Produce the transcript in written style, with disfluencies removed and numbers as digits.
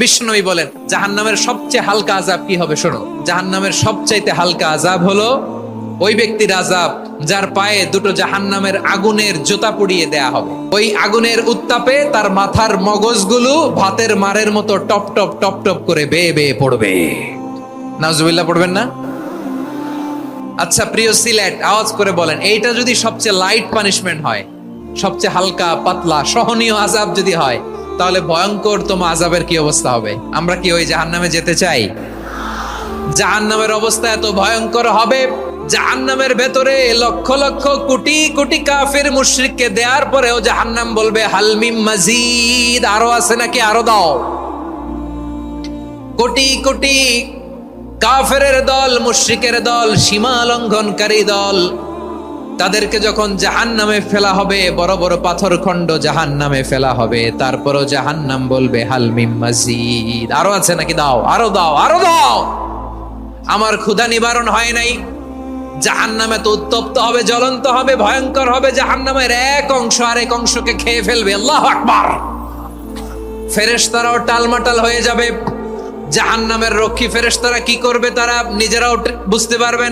বিষ্ণুই বলেন জাহান্নামের সবচেয়ে হালকা আযাব কি হবে শোনো। জাহান্নামের সবচাইতে হালকা আযাব হলো ওই ব্যক্তির আযাব যার পায়ে দুটো জাহান্নামের আগুনের জুতা পরিয়ে দেয়া হবে। ওই আগুনের উত্তাপে তার মাথার মগজগুলো ভাতের মারের মতো টপ টপ টপ টপ করে বেয়ে বেয়ে পড়বে। নাউজুবিল্লাহ পড়বেন না? আচ্ছা প্রিয় সিলেট, আওয়াজ করে বলেন, এইটা যদি সবচেয়ে লাইট পানিশমেন্ট হয়, সবচেয়ে হালকা পাতলা সহনীয় আযাব যদি হয়, তাহলে ভয়ঙ্কর তোমার আযাবের কি অবস্থা হবে? আমরা কি ওই জাহান্নামে যেতে চাই? জাহান্নামের অবস্থা এত ভয়ঙ্কর হবে, জাহান্নামের ভেতরে লক্ষ লক্ষ কোটি কোটি কাফির মুশরিককে দেওয়ার পরেও জাহান্নাম বলবে হাল মিন মাজিদ, আরো আছে নাকি, আরো দাও। কোটি কোটি কাফেরের দল, মুশরিকের দল, সীমা লঙ্ঘনকারী দল, তাদেরকে যখন জাহান্নামে ফেলা হবে, বড় বড় পাথর খণ্ড জাহান্নামে ফেলা হবে, তারপরও জাহান্নাম বলবে হাল মিন মাজিদ, আরো আছে নাকি, দাও, আরো দাও, আরো দাও। আমার ক্ষুধা নিবারণ হয় নাই। জাহান্নামে তো উত্তপ্ত হবে, জ্বলন্ত হবে, ভয়ঙ্কর হবে। জাহান্নামের এক অংশ আরেক অংশকে খেয়ে ফেলবে। আল্লাহু আকবার। ফেরেশতারাও টালমাটাল হয়ে যাবে। জাহান্নামের রক্ষী ফেরেশতারা কি করবে তারা নিজেরাও বুঝতে পারবে না।